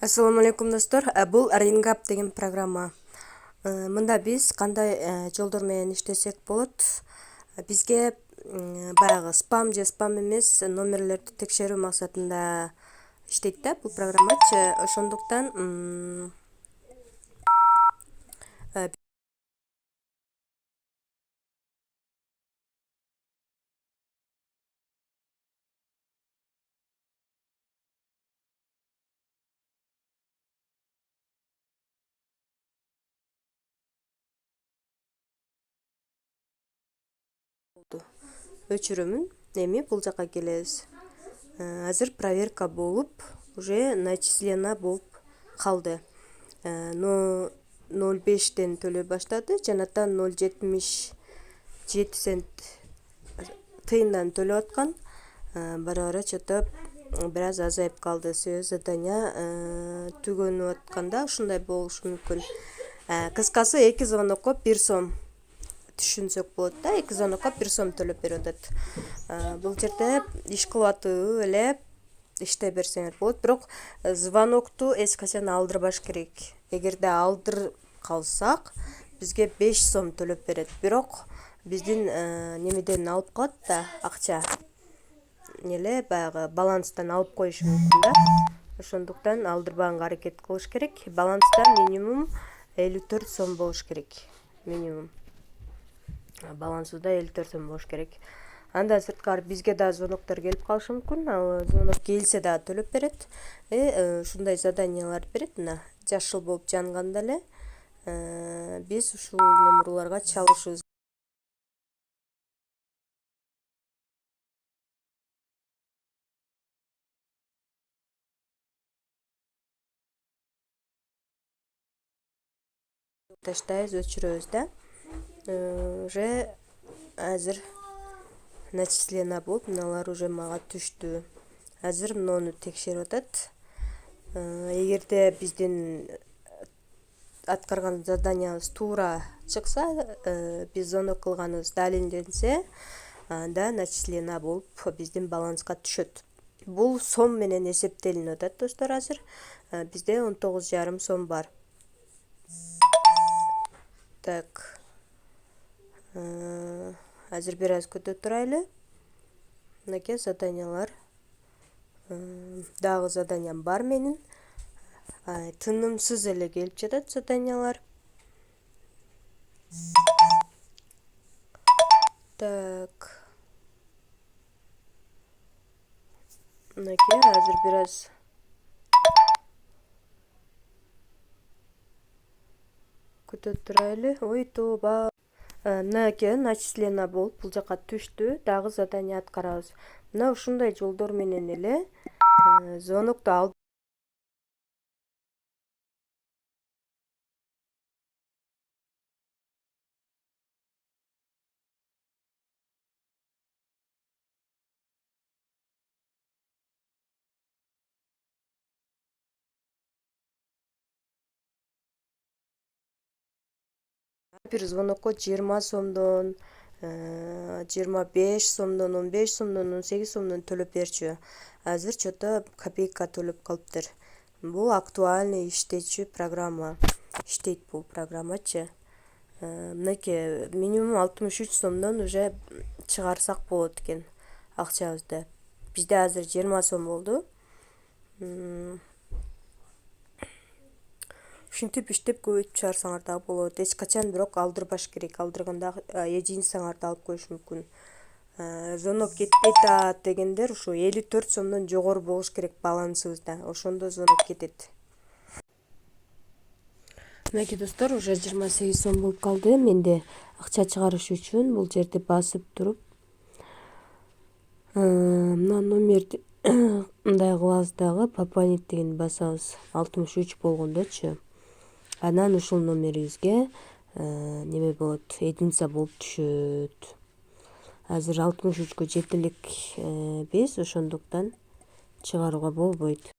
Assalamu alaikum достор. Бул Рингап деген программа. Мында биз кандай жолдор менен иштесек болот? Бизге баягы спам же спам эмес номерлерди текшерүү максатында иштейт да бул программачы. Ошондуктан өчүрөмүн. Эми бул жака келебиз. Азыр проверка болуп, уже начислена болуп калды. 0,05 төлөй баштады. Жанатан 0,77 цент тыйындан төлөп аткан. Бара бара что-то бир аз азайып калды. Себеби задания түгөнүп атканда ушундай болушу мүмкүн. Кыскасы 2 звонокко 1 сом түшүнсөк болот да. 2 звонокко 1 сом төлөп берип атат. Бул жерде иш кылып атып эле иштей берсеңер болот. Бирок звонокту эч качан алдырбаш керек. Эгерде алдырып калсак, бизге 5 сом төлөп берет. Бирок биздин немеден алып калат да акча. Эле баягы баланстан алып коюшу мүмкүн да. Ошондуктан алдырбаганга аракет кылыш керек. Баланста минимум 54 сом болуш керек. Минимум. Балансыбызда 54 сом болуш керек. Андан сырткары бизге да звоноктор келип калышы мүмкүн. Ал звонок келсе да төлөп берет. Ушундай заданиялар берет. Мына жашыл болуп жанганда эле биз ушул номерлорго чалышыбыз. Таштайбыз, өчүрөбүз да. Уже азыр начислена болуп, мыналар уже мага түштү. Азыр муну текшерип атат. Эгерде биздин аткарган заданиябыз туура чыкса, биз звонок кылганыбыз далилденсе, анда начислена болуп биздин баланска түшөт. Бул сом менен эсептелинип атат достор азыр. Бизде 19,5 сом бар. Так. Азыр бир аз күтө турайлы. Мынакей заданиялар. Дагы заданиям бар менин. Тынымсыз эле келип жатат заданиялар. Так. Мынакей азыр бир аз күтө турайлы. Ой, тоба. Мынакей начислена болуп бул жака түштү. Дагы задания аткарабыз. Мына ушундай жолдор менен эле звонокту алып бир звонокко 20 сомдон, 25 сомдон, 15 сомдон, 18 сомдон төлөп берчү. Азыр что-то копейка төлөп калыптыр. Бул актуальный иштечү программа. Иштейт бул программачы. Мынакей минимум 63 сомдон уже чыгарсак болот экен акчабызды. Бизде азыр 20 сом болду. Ушинтип иштеп көбөйтүп чыгарсаңар дагы болот. Эч качан бирок алдырбаш керек. Алдырганда единицаңарды алып коюш мүмкүн. Звонок кетпейт дегендер ушу 54 сомдон жогору болуш керек балансыбызда. Ошондо звонок кетет. Мынакей достор, уже 28 сом болуп калды. Менде акча чыгарыш үчүн бул жерди басып туруп, мына номерди мындай кылабыз дагы, пополнить дегенди басабыз. 63 болгондочу. Анан ушул номерибизге неме болот, единица болуп түшөт. Азыр 63кө жете элек биз, ошондуктан чыгарууга болбойт.